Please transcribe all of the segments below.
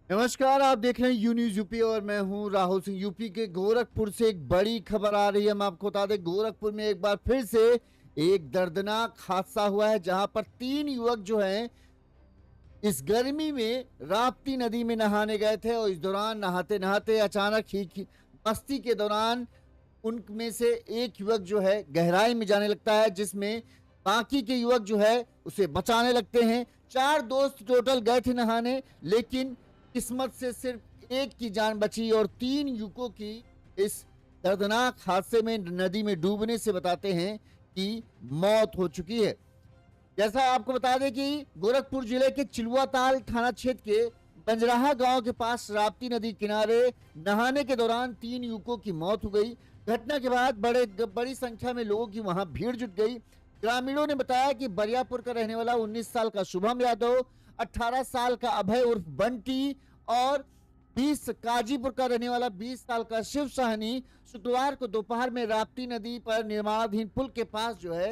नमस्कार, आप देख रहे हैं यू न्यूज यूपी और मैं हूं राहुल सिंह। यूपी के गोरखपुर से एक बड़ी खबर आ रही है। हम आपको बता दें, गोरखपुर में एक बार फिर से एक दर्दनाक हादसा हुआ है, जहां पर 3 युवक जो हैं इस गर्मी में राप्ती नदी में नहाने गए थे और इस दौरान नहाते नहाते अचानक ही मस्ती के दौरान उनमें से एक युवक जो है गहराई में जाने लगता है, जिसमें बाकी के युवक जो है उसे बचाने लगते हैं। 4 दोस्त टोटल गए थे नहाने, लेकिन किस्मत से सिर्फ एक की जान बची और 3 युवकों की इस दर्दनाक हादसे में नदी में डूबने से बताते हैं कि मौत हो चुकी है। जैसा आपको बता दें कि गोरखपुर जिले के चिलुआताल थाना क्षेत्र के बंजराहा गांव के पास राप्ती नदी किनारे नहाने के दौरान 3 युवकों की मौत हो गई। घटना के बाद बड़ी संख्या में लोगों की वहां भीड़ जुट गई। ग्रामीणों ने बताया कि बरियापुर का रहने वाला 19 साल का शुभम यादव, 18 साल का अभय उर्फ बंटी और 20 काजीपुर का रहने वाला 20 साल का शिव साहनी शुक्रवार को दोपहर में राप्ती नदी पर निर्माणाधीन पुल के पास जो है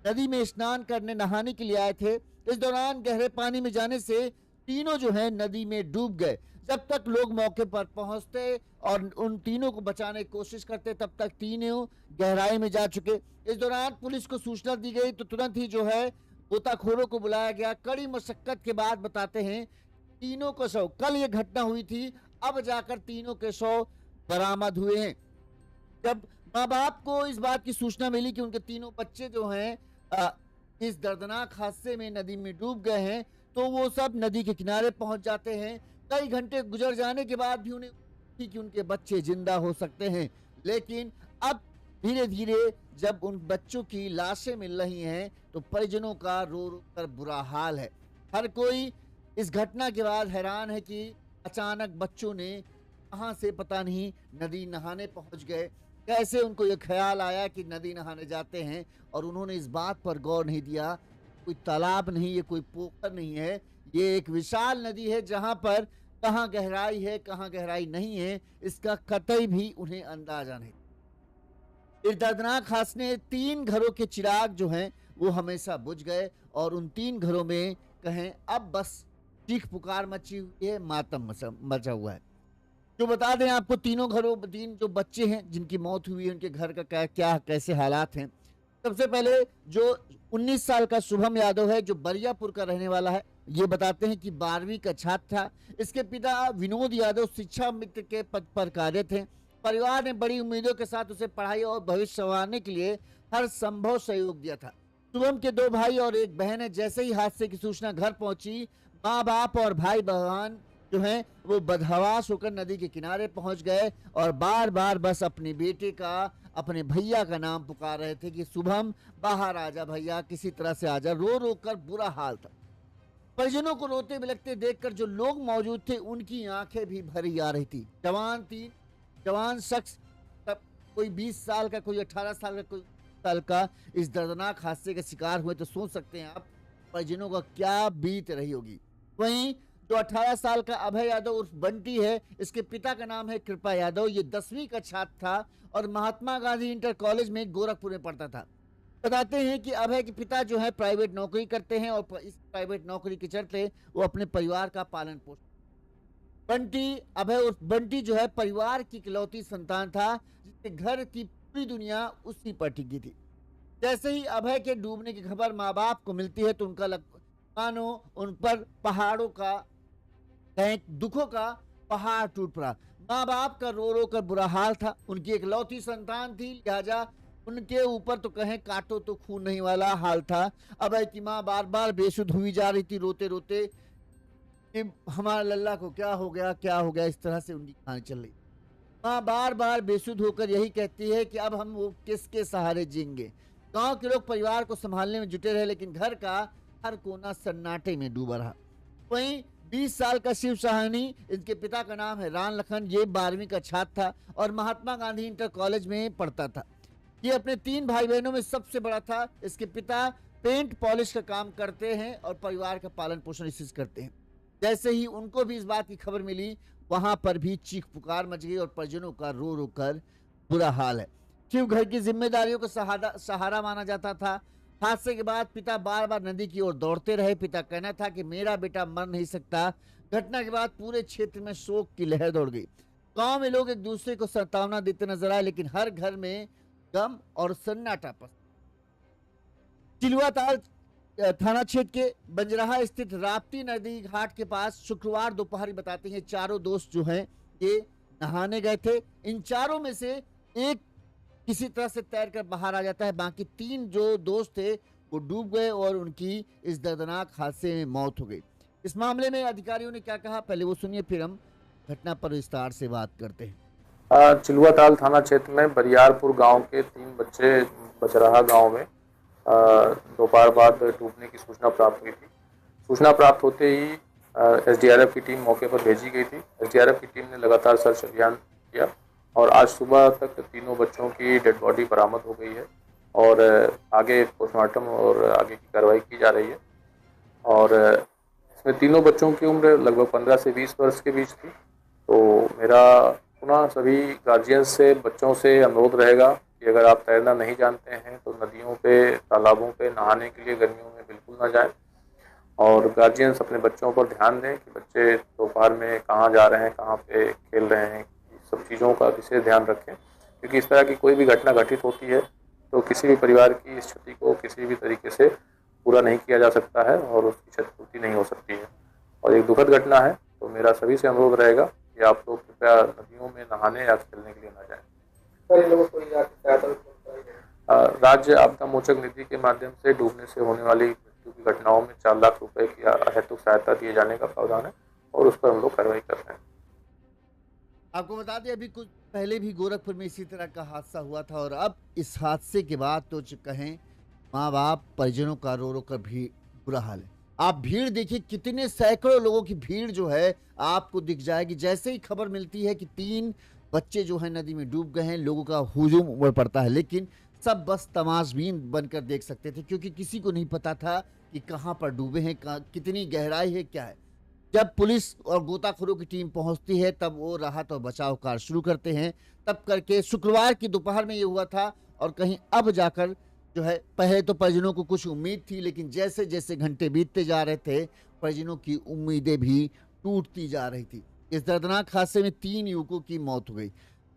नदी में स्नान करने नहाने के लिए आए थे। इस दौरान गहरे पानी में जाने से तीनों जो है नदी में डूब गए। जब तक लोग मौके पर पहुंचते और उन तीनों को बचाने की कोशिश करते, तब तक तीनों गहराई में जा चुके। इस दौरान पुलिस को सूचना दी गई तो तुरंत ही जो है गोताखोरों को बुलाया गया। कड़ी मशक्कत के बाद बताते हैं तीनों को शव, कल ये घटना हुई थी, अब जाकर तीनों के शव बरामद हुए हैं। जब माँ बाप को इस बात की सूचना मिली कि उनके तीनों बच्चे जो हैं इस दर्दनाक हादसे में नदी में डूब गए हैं, तो वो सब नदी के किनारे पहुंच जाते हैं। कई घंटे गुजर जाने के बाद भी उन्हें कि उनके बच्चे जिंदा हो सकते हैं, लेकिन अब धीरे धीरे जब उन बच्चों की लाशें मिल रही हैं तो परिजनों का रो रो कर बुरा हाल है। हर कोई इस घटना के बाद हैरान है कि अचानक बच्चों ने कहां से पता नहीं नदी नहाने पहुंच गए। कैसे उनको ये ख्याल आया कि नदी नहाने जाते हैं और उन्होंने इस बात पर गौर नहीं दिया। कोई तालाब नहीं, ये कोई पोखर नहीं है, ये एक विशाल नदी है जहां पर कहां गहराई है कहां गहराई नहीं है इसका कतई भी उन्हें अंदाजा नहीं। इस दर्दनाक हादसे ने 3 घरों के चिराग जो हैं वो हमेशा बुझ गए और उन 3 घरों में कहें अब बस चीख पुकार मची हुई है, मातम मचा हुआ है। जो बता दें आपको, तीन जो बच्चे हैं जिनकी मौत हुई है, उनके घर का क्या कैसे हालात हैं। सबसे पहले जो 19 साल का शुभम यादव है, जो बरियापुर का रहने वाला है, ये बताते हैं कि 12वीं का छात्र था। इसके पिता विनोद यादव शिक्षा मित्र के पद पर कार्य थे। परिवार ने बड़ी उम्मीदों के साथ उसे पढ़ाई और भविष्य संवारने के लिए हर संभव सहयोग दिया था। शुभम के 2 भाई और एक बहन है। जैसे ही हादसे की सूचना घर पहुंची, माँ बाप और भाई बहन जो हैं वो बदहवास होकर नदी के किनारे पहुंच गए और बार बार बस अपने बेटे का, अपने भैया का नाम पुकार रहे थे कि शुभम बाहर आजा भैया, किसी तरह से आजा। रो रो कर बुरा हाल था। परिजनों को रोते बिलखते देखकर जो लोग मौजूद थे उनकी आंखें भी भरी आ रही थी। जवान शख्स, कोई 20 साल का, कोई 18 साल का, कोई साल का इस दर्दनाक हादसे का शिकार हुए तो सोच सकते हैं आप परिजनों का क्या बीत रही होगी। वहीं जो 18 साल का अभय यादव उर्फ बंटी है, इसके पिता का नाम है कृपा यादव। ये 10वीं का छात्र था और महात्मा गांधी इंटर कॉलेज में गोरखपुर में पढ़ता था। बताते हैं कि अभय के पिता जो है प्राइवेट नौकरी करते हैं और इस प्राइवेट नौकरी के चलते वो अपने परिवार का पालन पोषण। अभय उर्फ बंटी जो है परिवार की इकलौती संतान था, जिसके घर की पूरी दुनिया उसी पर टिकी थी। जैसे ही अभय के डूबने की खबर माँ बाप को मिलती है तो उनका मानो उन पर पहाड़ों का, दुखों का पहाड़ टूट पड़ा। माँ बाप का रो रो कर बुरा हाल था। उनकी इकलौती संतान थी, लिहाजा उनके ऊपर तो कहें काटो तो खून नहीं वाला हाल था। अभय की माँ बार बार बेसुध हुई जा रही थी, रोते रोते कि हमारा लल्ला को क्या हो गया, इस तरह से उनकी कहानी चल रही। माँ बार बार बेसुध होकर यही कहती है कि अब हम वो किसके सहारे जिएंगे। गांव के लोग परिवार को संभालने में जुटे रहे, लेकिन घर का हर कोना सन्नाटे में डूबा रहा। वहीं 20 साल का शिव साहनी, इनके पिता का नाम है रान लखन, ये 12वीं का छात्र था और महात्मा गांधी इंटर कॉलेज में पढ़ता था। ये अपने 3 भाई बहनों में सबसे बड़ा था। इसके पिता पेंट पॉलिश का काम करते हैं और परिवार का पालन पोषण इसी से करते हैं। जैसे ही उनको भी इस बात की खबर मिली, वहां पर भी चीख पुकार मच गई और परिजनों का रो रो कर बुरा हाल है। शिव घर की जिम्मेदारियों को सहारा माना जाता था। हादसे के बाद पिता बार बार नदी की ओर दौड़ते रहे। पिता कहना था कि मेरा बेटा मर नहीं सकता, घटना के बाद पूरे क्षेत्र में शोक की लहर दौड़ गई। गांव में लोग एक दूसरे को सांत्वना देते नजर आए, लेकिन हर घर में गम और सन्नाटा पसरा। चिलुआताल थाना क्षेत्र के बंजराहा स्थित राप्ती नदी घाट के पास शुक्रवार दोपहर बताते हैं चारों दोस्त जो हैं ये नहाने गए थे। इन चारों में से एक किसी तरह से तैरकर बाहर आ जाता है, बाकी 3 जो दोस्त थे वो डूब गए और उनकी इस दर्दनाक हादसे में मौत हो गई। इस मामले में अधिकारियों ने क्या कहा, पहले वो सुनिए, फिर हम घटना पर विस्तार से बात करते हैं। चिलुआताल थाना क्षेत्र में बरियारपुर गांव के 3 बच्चे बजराहा गांव में दोपहर बाद डूबने की सूचना प्राप्त हुई थी। सूचना प्राप्त होते ही एसडीआरएफ की टीम मौके पर भेजी गई थी। एसडीआरएफ की टीम ने लगातार सर्च अभियान किया और आज सुबह तक तीनों बच्चों की डेड बॉडी बरामद हो गई है और आगे पोस्टमार्टम और आगे की कार्रवाई की जा रही है। और इसमें तीनों बच्चों की उम्र लगभग 15 से 20 वर्ष के बीच थी। तो मेरा पुनः सभी गार्जियन से, बच्चों से अनुरोध रहेगा कि अगर आप तैरना नहीं जानते हैं तो नदियों पे, तालाबों पे नहाने के लिए गर्मियों में बिल्कुल ना जाएं। और गार्जियंस अपने बच्चों पर ध्यान दें कि बच्चे दोपहर में कहाँ जा रहे हैं, कहाँ पे खेल रहे हैं, सब चीज़ों का विशेष ध्यान रखें, क्योंकि इस तरह की कोई भी घटना घटित होती है तो किसी भी परिवार की इस क्षति को किसी भी तरीके से पूरा नहीं किया जा सकता है और उसकी क्षतिपूर्ति नहीं हो सकती है। और एक दुखद घटना है, तो मेरा सभी से अनुरोध रहेगा कि आप लोग कृपया नदियों में नहाने या खेलने के लिए ना जाएं। राज्य आपदा मोचक निधि के माध्यम से डूबने से होने वाली मृत्यु की घटनाओं में 4 लाख रुपए की अहेतुक सहायता दिए जाने का प्रावधान है और उस पर हम लोग कार्रवाई कर रहे हैं। आपको बता दें अभी कुछ पहले भी गोरखपुर में इसी तरह का हादसा हुआ था और अब इस हादसे के बाद तो कहें माँ बाप परिजनों का रो रो कर भी बुरा हाल है। आप भीड़ देखिए, कितने सैकड़ों लोगों की भीड़ जो है आपको दिख जाएगी। जैसे ही खबर मिलती है कि 3 बच्चे जो है नदी में डूब गए हैं, लोगों का हुजूम उमड़ पड़ता है, लेकिन सब बस तमाशबीन बनकर देख सकते थे, क्योंकि किसी को नहीं पता था कि कहाँ पर डूबे हैं, कितनी गहराई है, क्या है। जब पुलिस और गोताखोरों की टीम पहुंचती है तब वो राहत और बचाव कार्य शुरू करते हैं। तब करके शुक्रवार की दोपहर में ये हुआ था और कहीं अब जाकर जो है, पहले तो परिजनों को कुछ उम्मीद थी, लेकिन जैसे जैसे घंटे बीतते जा रहे थे परिजनों की उम्मीदें भी टूटती जा रही थी। इस दर्दनाक हादसे में 3 युवकों की मौत हो गई।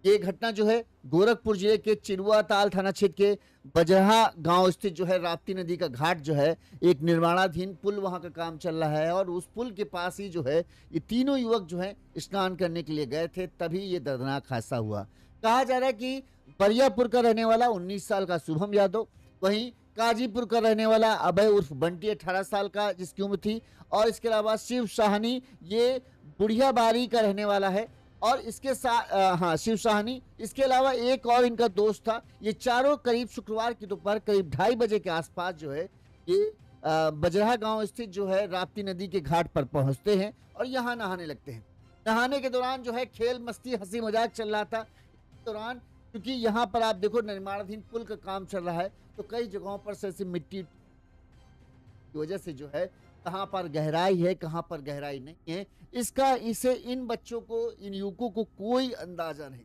ये घटना जो है गोरखपुर जिले के चिलुआताल थाना क्षेत्र के बजरहा गांव स्थित जो है राप्ती नदी का घाट जो है, एक निर्माणाधीन पुल वहां का काम चल रहा है और उस पुल के पास ही जो है ये तीनों युवक जो है स्नान करने के लिए गए थे, तभी ये दर्दनाक हादसा हुआ। कहा जा रहा है कि बरियापुर का रहने वाला 19 साल का शुभम यादव, वहीं काजीपुर का रहने वाला अभय उर्फ बंटी 18 साल का जिसकी उम्र थी, और इसके अलावा शिव साहनी ये बुढ़िया बारी का रहने वाला है और इसके साथ हाँ शिव साहनी, इसके अलावा एक और इनका दोस्त था। ये चारों करीब शुक्रवार की दोपहर करीब 2:30 बजे के आसपास जो है ये बजराहा गांव स्थित जो है राप्ती नदी के घाट पर पहुंचते हैं और यहाँ नहाने लगते हैं। नहाने के दौरान जो है खेल मस्ती हंसी मजाक चल रहा था। इस दौरान क्योंकि यहाँ पर आप देखो निर्माणाधीन पुल का काम चल रहा है तो कई जगहों पर से ऐसी मिट्टी की वजह से जो है कहाँ पर गहराई है कहाँ पर गहराई नहीं है, इसका इसे इन बच्चों को, इन युवकों को कोई अंदाजा नहीं।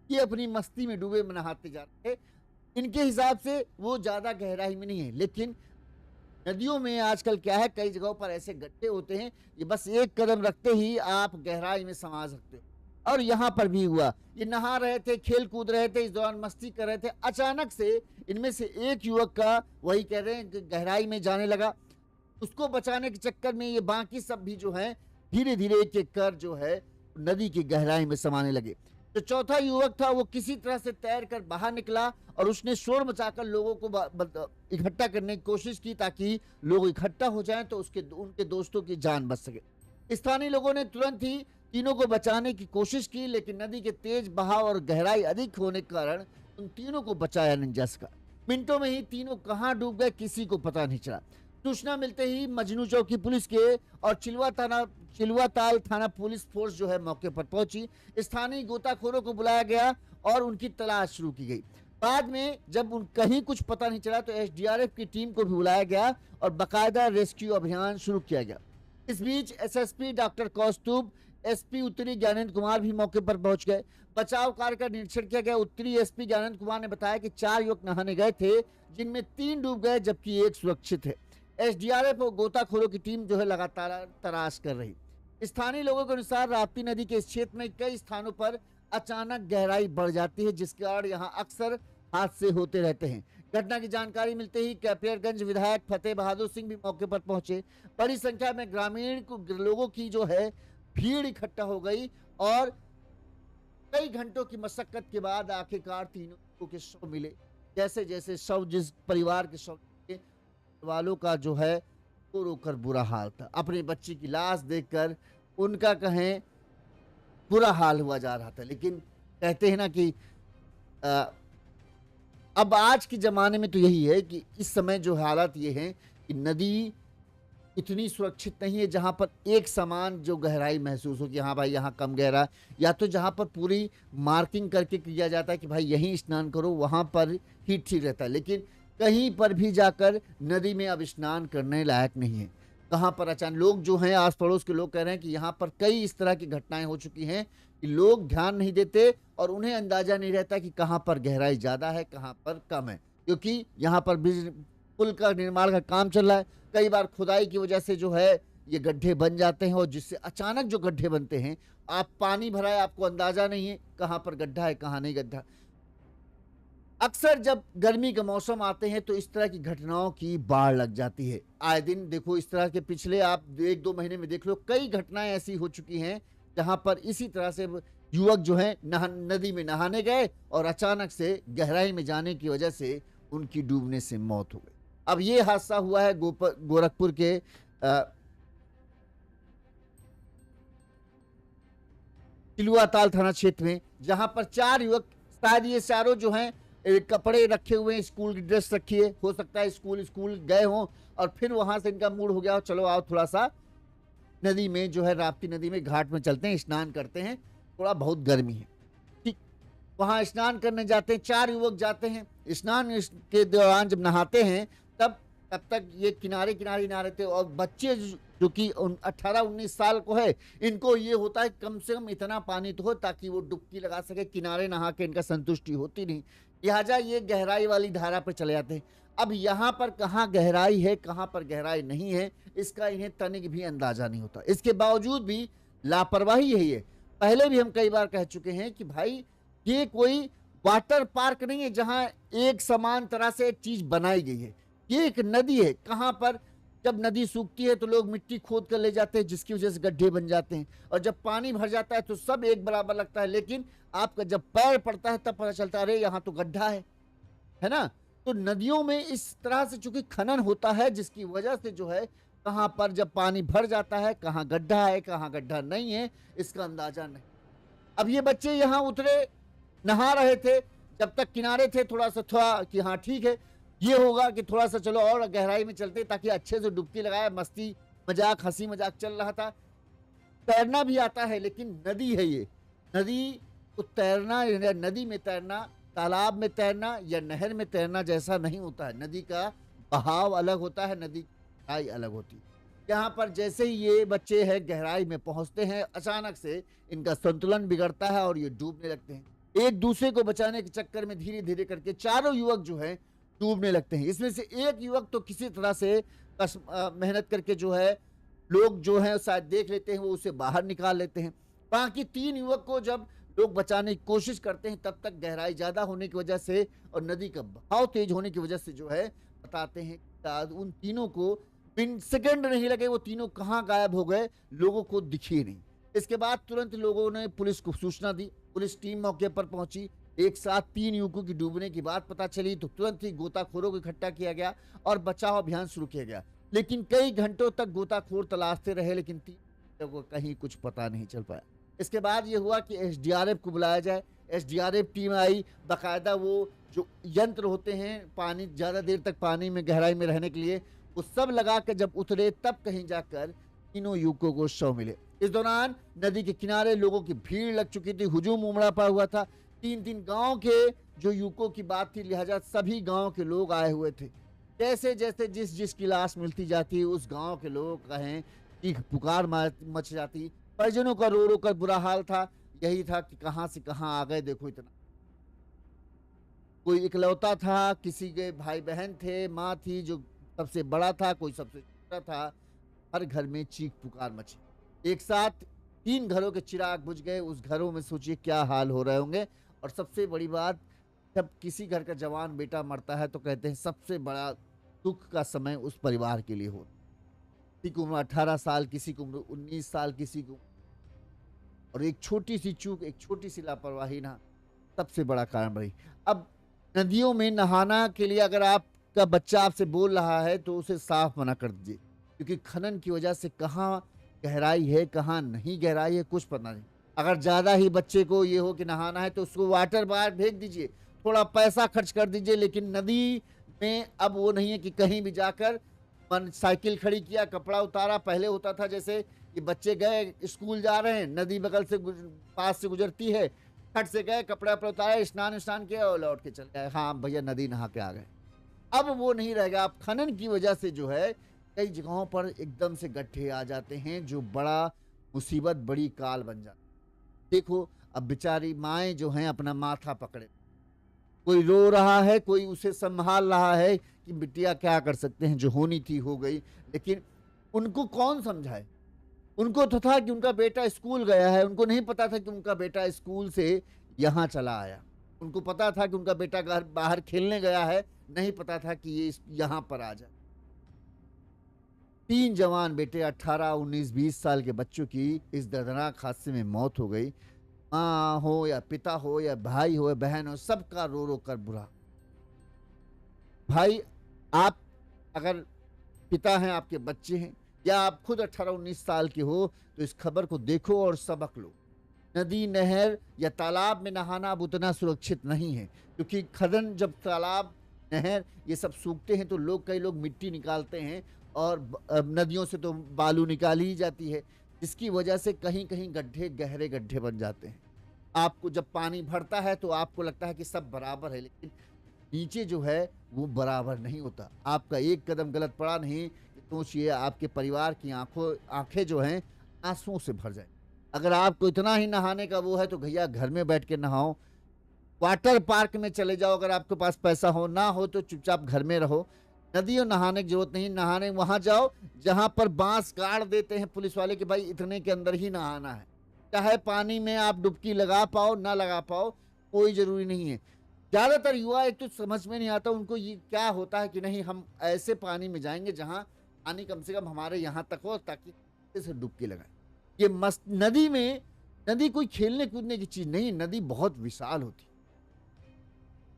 ये अपनी मस्ती में डूबे नहाते जा रहे हैं। इनके हिसाब से वो ज्यादा गहराई में नहीं है, लेकिन नदियों में आजकल क्या है, कई जगहों पर ऐसे गड्ढे होते हैं, ये बस एक कदम रखते ही आप गहराई में समा सकते हो। और यहाँ पर भी हुआ, ये नहा रहे थे, खेल कूद रहे थे, इस दौरान मस्ती कर रहे थे, अचानक से इनमें से एक युवक का, वही कह रहे हैं कि गहराई में जाने लगा। उसको बचाने के चक्कर में ये बाकी सब भी जो है धीरे धीरे एक एक कर जो है नदी की गहराई में समाने लगे। जो चौथा युवक था वो किसी तरह से तैर कर बाहर निकला और उसने शोर मचाकर लोगों को इकट्ठा करने की कोशिश की ताकि लोग इकट्ठा हो जाएं तो उनके दोस्तों की जान बच सके। स्थानीय लोगों ने तुरंत ही तीनों को बचाने की कोशिश की, लेकिन नदी के तेज बहाव और गहराई अधिक होने के कारण उन तीनों को बचाया नहीं जा सका। मिनटों में ही तीनों कहां डूब गए किसी को पता नहीं चला। सूचना मिलते ही मजनू चौकी पुलिस के और चिलुआताल थाना पुलिस फोर्स जो है मौके पर पहुंची। स्थानीय गोताखोरों को बुलाया गया और उनकी तलाश शुरू की गई। बाद में जब कहीं कुछ पता नहीं चला तो एसडीआरएफ की टीम को भी बुलाया गया और बाकायदा रेस्क्यू अभियान शुरू किया गया। इस बीच एसएसपी डॉक्टर कौस्तुभ, एसपी उत्तरी ज्ञानेंद्र कुमार भी मौके पर पहुंच गए। बचाव कार्य का निरीक्षण किया गया। उत्तरी एसपी ज्ञानेंद्र कुमार ने बताया कि 4 युवक नहाने गए थे जिनमें 3 डूब गए जबकि 1 सुरक्षित है। एसडीआरएफ और गोताखोरों की टीम जो है लगातार तलाश कर रही। स्थानीय लोगों के अनुसार राप्ती नदी के इस क्षेत्र में कई स्थानों पर अचानक गहराई बढ़ जाती है, जिसके कारण यहाँ अक्सर हादसे होते रहते हैं। घटना की जानकारी मिलते ही कैपियरगंज विधायक फतेह बहादुर सिंह भी मौके पर पहुंचे। बड़ी संख्या में लोगों की जो है भीड़ इकट्ठा हो गई और कई घंटों की मशक्कत के बाद आखिरकार तीनों के शव मिले। जैसे जैसे शव, जिस परिवार के शव वालों का जो है रो रो कर बुरा हाल था। अपने बच्ची की लाश देखकर उनका कहें बुरा हाल हुआ जा रहा था। लेकिन कहते हैं ना कि अब आज के ज़माने में तो यही है कि इस समय जो हालात ये हैं कि नदी इतनी सुरक्षित नहीं है जहाँ पर एक समान जो गहराई महसूस हो कि हाँ भाई यहाँ कम गहरा, या तो जहाँ पर पूरी मार्किंग करके किया जाता है कि भाई यहीं स्नान करो, वहाँ पर ही ठीक रहता है। लेकिन कहीं पर भी जाकर नदी में अब स्नान करने लायक नहीं है। कहाँ पर अचानक लोग जो हैं, आस पड़ोस के लोग कह रहे हैं कि यहाँ पर कई इस तरह की घटनाएं हो चुकी हैं कि लोग ध्यान नहीं देते और उन्हें अंदाजा नहीं रहता कि कहाँ पर गहराई ज़्यादा है, कहाँ पर कम है, क्योंकि यहाँ पर पुल का निर्माण का काम चल रहा है। कई बार खुदाई की वजह से जो है ये गड्ढे बन जाते हैं और जिससे अचानक जो गड्ढे बनते हैं, आप पानी भरा है, आपको अंदाजा नहीं है कहाँ पर गड्ढा है, कहाँ नहीं गड्ढा। अक्सर जब गर्मी के मौसम आते हैं तो इस तरह की घटनाओं की बाढ़ लग जाती है। आए दिन देखो, इस तरह के पिछले आप 1-2 महीने में देख लो, कई घटनाएं ऐसी हो चुकी हैं जहां पर इसी तरह से युवक जो है नदी में नहाने गए और अचानक से गहराई में जाने की वजह से उनकी डूबने से मौत हो गई। अब ये हादसा हुआ है गोरखपुर के तिलुआताल थाना क्षेत्र में, जहां पर 4 युवक, शायद ये चारों जो हैं कपड़े रखे हुए हैं, स्कूल की ड्रेस रखी है, हो सकता है स्कूल गए हों और फिर वहां से इनका मूड हो गया, चलो आओ थोड़ा सा नदी में जो है राप्ती नदी में घाट में चलते हैं, स्नान करते हैं, थोड़ा बहुत गर्मी है। ठीक, वहां स्नान करने जाते हैं, 4 युवक जाते हैं। स्नान के दौरान जब नहाते हैं तब तक ये किनारे ना रहते और बच्चे जो कि 18-19 साल को है, इनको ये होता है कम से कम इतना पानी तो हो ताकि वो डुबकी लगा सके। किनारे नहा के इनका संतुष्टि होती नहीं, लिहाजा ये गहराई वाली धारा पर चले जाते हैं। अब यहाँ पर कहाँ गहराई है, कहाँ पर गहराई नहीं है, इसका इन्हें तनिक भी अंदाजा नहीं होता। इसके बावजूद भी लापरवाही यही है। पहले भी हम कई बार कह चुके हैं कि भाई ये कोई वाटर पार्क नहीं है जहाँ एक समान तरह से एक चीज बनाई गई है। ये एक नदी है, कहाँ पर जब नदी सूखती है तो लोग मिट्टी खोद कर ले जाते हैं, जिसकी वजह से गड्ढे बन जाते हैं, और जब पानी भर जाता है तो सब एक बराबर लगता है। लेकिन आपका जब पैर पड़ता है तब पता चलता है अरे यहाँ तो गड्ढा है ना। तो नदियों में इस तरह से चूंकि खनन होता है, जिसकी वजह से जो है कहाँ पर जब पानी भर जाता है, कहाँ गड्ढा है, कहाँ गड्ढा नहीं है, इसका अंदाजा नहीं। अब ये बच्चे यहाँ उतरे, नहा रहे थे, जब तक किनारे थे थोड़ा कि हाँ ठीक है, ये होगा कि थोड़ा सा चलो और गहराई में चलते ताकि अच्छे से डुबकी लगाए, मस्ती मजाक हंसी मजाक चल रहा था। तैरना भी आता है, लेकिन नदी है ये, नदी तो तैरना, नदी में तैरना, तालाब में तैरना या नहर में तैरना जैसा नहीं होता है। नदी का बहाव अलग होता है, नदी की गहराई अलग होती है। यहाँ पर जैसे ही ये बच्चे हैं गहराई में पहुंचते हैं, अचानक से इनका संतुलन बिगड़ता है और ये डूबने लगते हैं। एक दूसरे को बचाने के चक्कर में धीरे धीरे करके चारों युवक जो हैं डूबने लगते हैं। इसमें से एक युवक तो किसी तरह से मेहनत करके जो है लोग जो है शायद देख लेते हैं, वो उसे बाहर निकाल लेते हैं। बाकी 3 युवक को जब लोग बचाने की कोशिश करते हैं तब तक गहराई ज़्यादा होने की वजह से और नदी का बहाव तेज होने की वजह से जो है बताते हैं उन तीनों को बिन सेकंड नहीं लगे, वो तीनों कहाँ गायब हो गए, लोगों को दिखे नहीं। इसके बाद तुरंत लोगों ने पुलिस को सूचना दी, पुलिस टीम मौके पर पहुंची। एक साथ 3 युवकों की डूबने की बात पता चली तो तुरंत ही गोताखोरों को इकट्ठा किया गया और बचाव अभियान शुरू किया गया। लेकिन कई घंटों तक गोताखोर तलाशते रहे, लेकिन 3 युवकों को कहीं कुछ पता नहीं चल पाया। इसके बाद ये हुआ कि एसडीआरएफ को बुलाया जाए। एसडीआरएफ टीम आई, बाकायदा वो जो यंत्र होते हैं पानी ज़्यादा देर तक पानी में गहराई में रहने के लिए, वो सब लगा कर जब उतरे तब कहीं जाकर तीनों युवकों को शव मिले। इस दौरान नदी के किनारे लोगों की भीड़ लग चुकी थी, हुजूम उमड़ा पड़ा हुआ था। 3 गांव के जो युवकों की बात थी, लिहाजा सभी गांव के लोग आए हुए थे। जैसे जैसे जिस की लाश मिलती जाती, उस गांव के लोग कहें चीख पुकार मच जाती। परिजनों का रो रो कर बुरा हाल था। यही था कि कहां से कहां आ गए, देखो इतना। कोई इकलौता था, किसी के भाई बहन थे, माँ थी जो सबसे बड़ा था, कोई सबसे छोटा था। हर घर में चीख पुकार मची। एक साथ 3 घरों के चिराग बुझ गए। उस घरों में सोचिए क्या हाल हो रहे होंगे। और सबसे बड़ी बात, जब किसी घर का जवान बेटा मरता है तो कहते हैं सबसे बड़ा दुख का समय उस परिवार के लिए होता है। किसी की उम्र 18 साल, किसी की उम्र 19 साल, किसी को, और एक छोटी सी चूक, एक छोटी सी लापरवाही ना सबसे बड़ा कारण बनी। अब नदियों में नहाना के लिए अगर आपका बच्चा आपसे बोल रहा है तो उसे साफ मना कर दीजिए, क्योंकि खनन की वजह से कहाँ गहराई है कहाँ नहीं गहराई है कुछ पता नहीं। अगर ज़्यादा ही बच्चे को ये हो कि नहाना है तो उसको वाटर बार भेज दीजिए, थोड़ा पैसा खर्च कर दीजिए। लेकिन नदी में अब वो नहीं है कि कहीं भी जाकर साइकिल खड़ी किया, कपड़ा उतारा। पहले होता था जैसे कि बच्चे गए स्कूल जा रहे हैं, नदी बगल से पास से गुजरती है, खट से गए, कपड़ा वपड़ा उतारे, स्नान किया और लौट के चले आए, हाँ भैया नदी नहा के आ गए। अब वो नहीं रहेगा। अब खनन की वजह से जो है कई जगहों पर एकदम से गड्ढे आ जाते हैं, जो बड़ा मुसीबत, बड़ी काल बन जाती। देखो अब बेचारी माएँ जो हैं अपना माथा पकड़े, कोई रो रहा है, कोई उसे संभाल रहा है कि बिटिया क्या कर सकते हैं, जो होनी थी हो गई। लेकिन उनको कौन समझाए? उनको तो था कि उनका बेटा स्कूल गया है, उनको नहीं पता था कि उनका बेटा स्कूल से यहाँ चला आया। उनको पता था कि उनका बेटा घर बाहर खेलने गया है, नहीं पता था कि ये यहाँ पर आ जाए। 3 जवान बेटे 18, 19, 20 साल के बच्चों की इस दर्दनाक हादसे में मौत हो गई। माँ हो या पिता हो या भाई हो या बहन हो, सबका रो रो कर बुरा। भाई, आप अगर पिता हैं, आपके बच्चे हैं, या आप खुद 18-19 साल के हो, तो इस खबर को देखो और सबक लो। नदी, नहर या तालाब में नहाना अब उतना सुरक्षित नहीं है, क्योंकि खनन, जब तालाब, नहर ये सब सूखते हैं तो कई लोग मिट्टी निकालते हैं, और नदियों से तो बालू निकाली ही जाती है, जिसकी वजह से कहीं कहीं गड्ढे, गहरे गड्ढे बन जाते हैं। आपको जब पानी भरता है तो आपको लगता है कि सब बराबर है, लेकिन नीचे जो है वो बराबर नहीं होता। आपका एक कदम गलत पड़ा नहीं, सोचिए आपके परिवार की आंखें जो हैं आंसुओं से भर जाए। अगर आपको इतना ही नहाने का वो है तो भैया घर में बैठ के नहाओ, वाटर पार्क में चले जाओ। अगर आपके पास पैसा हो, ना हो तो चुपचाप घर में रहो। नदियों नहाने की जरूरत नहीं। नहाने वहां जाओ जहां पर बांस गाड़ देते हैं पुलिस वाले कि भाई इतने के अंदर ही नहाना है। चाहे पानी में आप डुबकी लगा पाओ ना लगा पाओ, कोई जरूरी नहीं है। ज्यादातर युवा एक तो समझ में नहीं आता उनको ये क्या होता है कि नहीं हम ऐसे पानी में जाएंगे जहां पानी कम से कम हमारे यहाँ तक हो, ताकि से डुबकी लगाए। ये मस्त नदी में, नदी कोई खेलने कूदने की चीज नहीं, नदी बहुत विशाल होती।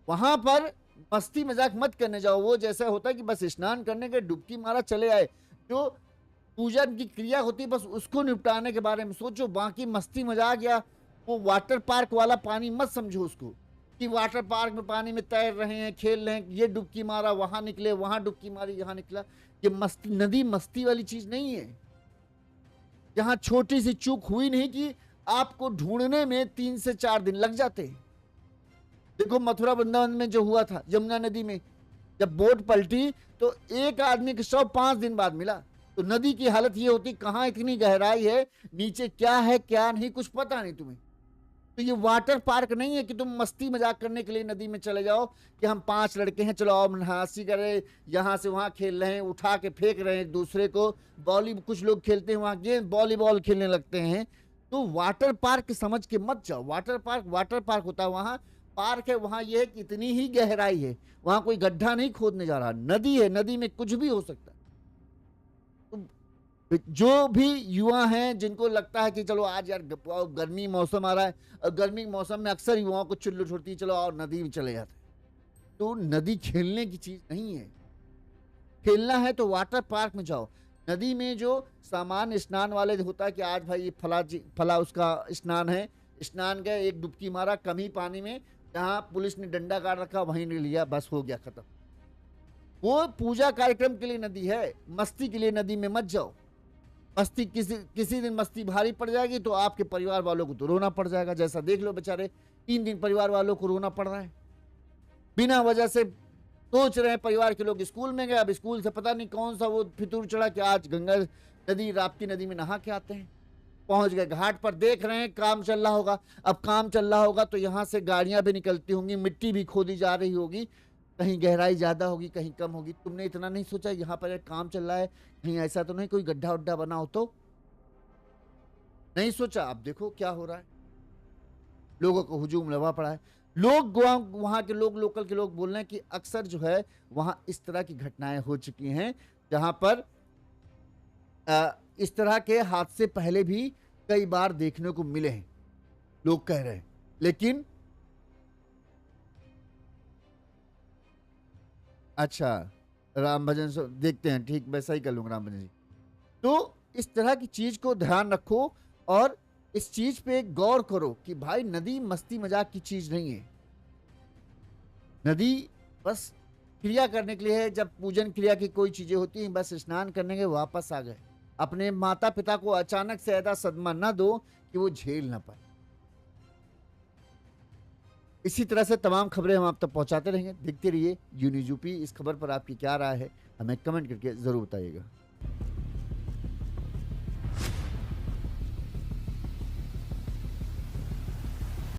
वहां पर मस्ती मजाक मत करने जाओ। वो जैसा होता है कि बस स्नान करने के डुबकी मारा चले आए, जो पूजन की क्रिया होती है बस उसको निपटाने के बारे में सोचो। बाकी मस्ती मजाक या वो वाटर पार्क वाला पानी मत समझो उसको कि वाटर पार्क में पानी में तैर रहे हैं, खेल रहे हैं, ये डुबकी मारा वहां निकले, वहां डुबकी मारी यहाँ निकला। ये मस्ती, नदी मस्ती वाली चीज नहीं है। जहां छोटी सी चूक हुई नहीं कि आपको ढूंढने में 3 से 4 दिन लग जाते हैं। देखो मथुरा वृंदावन में जो हुआ था यमुना नदी में, जब बोट पलटी तो एक आदमी का शव 5 दिन बाद मिला। तो नदी की हालत ये होती, कहाँ इतनी गहराई है, नीचे क्या है क्या नहीं कुछ पता नहीं तुम्हें। तो ये वाटर पार्क नहीं है कि तुम मस्ती मजाक करने के लिए नदी में चले जाओ कि हम 5 लड़के हैं चलो आओ हंसी करें, यहाँ से वहाँ खेल रहे हैं, उठा के फेंक रहे हैं एक दूसरे को। कुछ लोग खेलते हैं वहाँ गेम, वॉलीबॉल खेलने लगते हैं। तो वाटर पार्क समझ के मत जाओ। वाटर पार्क होता है, वहाँ पार्क है, वहां यह है कि इतनी ही गहराई है, वहां कोई गड्ढा नहीं खोदने जा रहा। नदी है, नदी में कुछ भी हो सकता है। तो जो भी युवा हैं जिनको लगता है कि चलो आज यार गर्मी मौसम आ रहा है, और गर्मी के मौसम में अक्सर युवाओं को चुल्लू छोड़ती है, चलो और नदी में चले जाते हैं। तो नदी खेलने की चीज नहीं है। खेलना है तो वाटर पार्क में जाओ। नदी में जो सामान्य स्नान वाले होता है कि आज भाई ये फला उसका स्नान है, स्नान गए, एक डुबकी मारा कम ही पानी में, जहां पुलिस ने डंडा गाड़ रखा वहीं ले लिया, बस हो गया खत्म। वो पूजा कार्यक्रम के लिए नदी है, मस्ती के लिए नदी में मत जाओ। मस्ती किसी दिन मस्ती भारी पड़ जाएगी तो आपके परिवार वालों को तो रोना पड़ जाएगा। जैसा देख लो बेचारे 3 दिन परिवार वालों को रोना पड़ रहा है बिना वजह से। सोच रहे हैं परिवार के लोग स्कूल में गए, अब स्कूल से पता नहीं कौन सा वो फितूर चढ़ा कि आज गंगा नदी, राप्ती नदी में नहा के आते हैं। पहुंच गए घाट पर, देख रहे हैं काम चल रहा होगा। अब काम चल रहा होगा तो यहाँ से गाड़ियां भी निकलती होंगी, मिट्टी भी खोदी जा रही होगी, कहीं गहराई ज्यादा होगी कहीं कम होगी। तुमने इतना नहीं सोचा यहाँ पर एक काम चल रहा है, कहीं ऐसा तो नहीं कोई गड्ढा उड्ढा बना हो। तो नहीं सोचा, अब देखो क्या हो रहा है, लोगों को हुजूम लगा पड़ा है। लोग वहां के लोग, लोकल के लोग बोल रहे हैं कि अक्सर जो है वहां इस तरह की घटनाएं हो चुकी हैं, जहां पर इस तरह के हादसे पहले भी कई बार देखने को मिले हैं, लोग कह रहे हैं। लेकिन अच्छा, राम भजन देखते हैं, ठीक वैसा ही कर लूंगा राम भजन जी। तो इस तरह की चीज को ध्यान रखो और इस चीज पे गौर करो कि भाई नदी मस्ती मजाक की चीज नहीं है। नदी बस क्रिया करने के लिए है, जब पूजन क्रिया की कोई चीजें होती हैं बस स्नान करने के वापस आ गए। अपने माता पिता को अचानक से ऐसा सदमा न दो कि वो झेल ना पाए। इसी तरह से तमाम खबरें हम आप तक पहुंचाते रहेंगे। देखते रहिए यूनिज़ यूपी। इस खबर पर आपकी क्या राय है हमें कमेंट करके जरूर बताइएगा।